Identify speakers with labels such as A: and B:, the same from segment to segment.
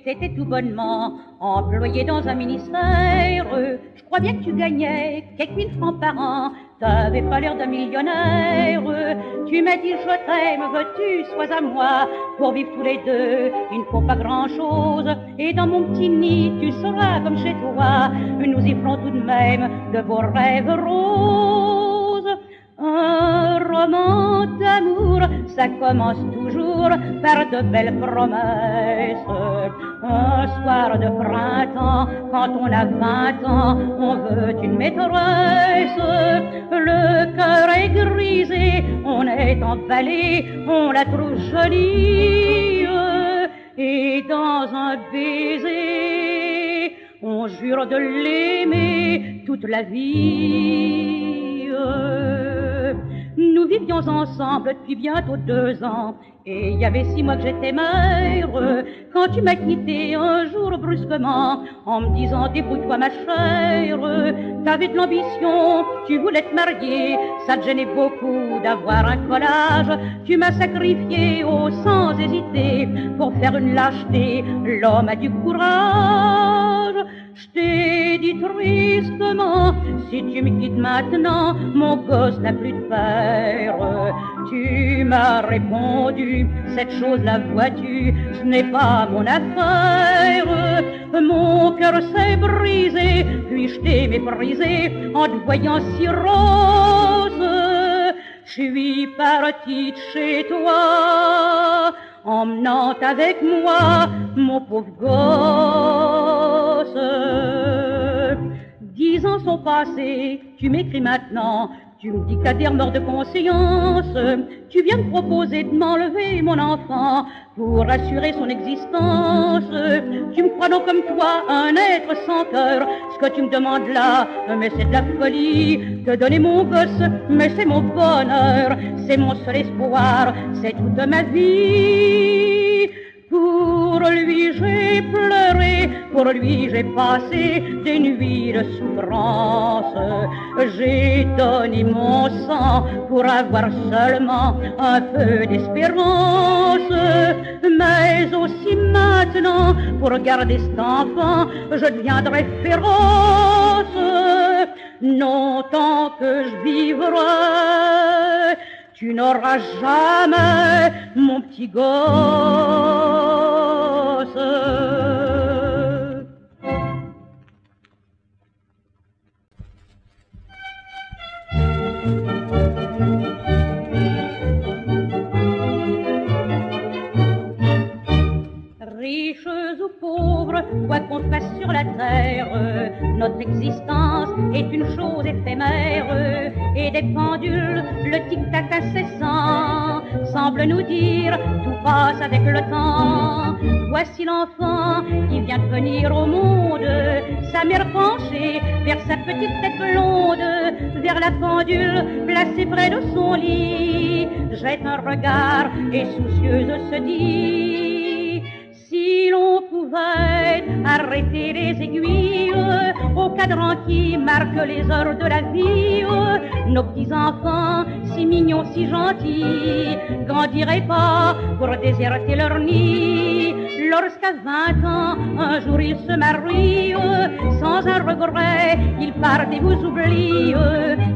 A: t'étais tout bonnement employé dans un ministère. Je crois bien que tu gagnais quelques 1000 francs par an. T'avais pas l'air d'un millionnaire. Tu m'as dit je t'aime, veux-tu, sois à moi. Pour vivre tous les deux, il ne faut pas grand-chose. Et dans mon petit nid, tu seras comme chez toi. Nous y ferons tout de même de beaux rêves roses. Un roman d'amour, ça commence toujours par de belles promesses. Un soir de printemps, quand on a 20 ans, on veut une maîtresse. Le cœur est grisé, on est emballé, on la trouve jolie. Et dans un baiser, on jure de l'aimer toute la vie. Nous vivions ensemble depuis bientôt 2 ans, et il y avait 6 mois que j'étais mère, quand tu m'as quitté un jour brusquement, en me disant débrouille-toi ma chère. T'avais de l'ambition, tu voulais te marier, ça te gênait beaucoup d'avoir un collage. Tu m'as sacrifié sans hésiter, pour faire une lâcheté, l'homme a du courage. Je t'ai dit tristement, si tu me quittes maintenant, mon gosse n'a plus de père. Tu m'as répondu, cette chose-là vois-tu, ce n'est pas mon affaire. Mon cœur s'est brisé, puis je t'ai méprisé en te voyant si rose. Je suis partie de chez toi, emmenant avec moi mon pauvre gosse. 10 ans sont passés, tu m'écris maintenant, tu me dis que t'as des remords de conscience. Tu viens me proposer de m'enlever mon enfant pour assurer son existence. Tu me crois donc comme toi un être sans cœur. Ce que tu me demandes là, mais c'est de la folie. Te donner mon gosse, mais c'est mon bonheur, c'est mon seul espoir, c'est toute ma vie. Pour lui j'ai pleuré, pour lui j'ai passé des nuits de souffrance. J'ai donné mon sang pour avoir seulement un peu d'espérance. Mais aussi maintenant, pour garder cet enfant, je deviendrai féroce. Non, tant que je vivrai, tu n'auras jamais mon petit gosse. Riches ou pauvres, quoi qu'on fasse sur la terre, notre existence est une chose éphémère, et des pendules, le tic-tac incessant, semble nous dire tout passe avec le temps. Voici l'enfant qui vient de venir au monde, sa mère penchée vers sa petite tête blonde, vers la pendule placée près de son lit, jette un regard et soucieuse se dit: si l'on pouvait arrêter les aiguilles au cadran qui marque les heures de la vie, nos petits-enfants, si mignons, si gentils, grandiraient pas pour déserter leur nid. Lorsqu'à 20 ans, un jour ils se marient, sans un regret, ils partent et vous oublient.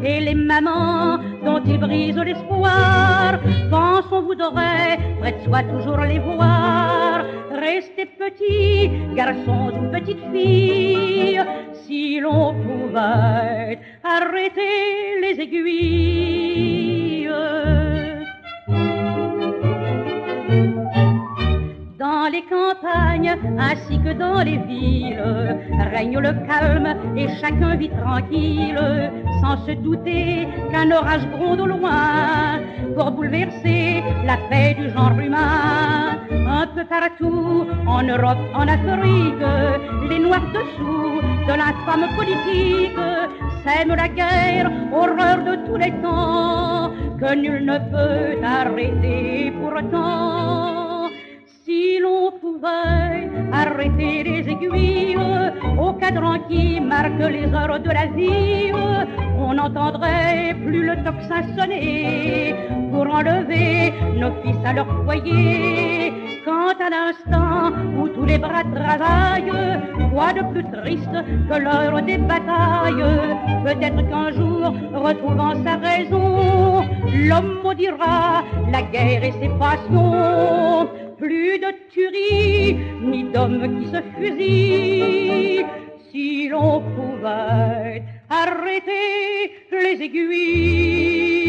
A: Et les mamans dont ils brisent l'espoir, pensent on voudrait près de soi toujours les voir. Restez petits, garçons ou petites filles, si l'on pouvait arrêter les aiguilles. Dans les campagnes ainsi que dans les villes, règne le calme et chacun vit tranquille, sans se douter qu'un orage gronde au loin pour bouleverser la paix du genre humain. Un peu partout, en Europe, en Afrique, les noirs dessous de l'infâme politique sèment la guerre, horreur de tous les temps, que nul ne peut arrêter pourtant. Si l'on pouvait arrêter les aiguilles au cadran qui marque les heures de la vie, on n'entendrait plus le tocsin sonner pour enlever nos fils à leur foyer. Quand à l'instant où tous les bras travaillent. Quoi de plus triste que l'heure des batailles? Peut-être qu'un jour, retrouvant sa raison, l'homme maudira la guerre et ses passions. Plus de tuerie, ni d'hommes qui se fusillent. Si l'on pouvait arrêter les aiguilles.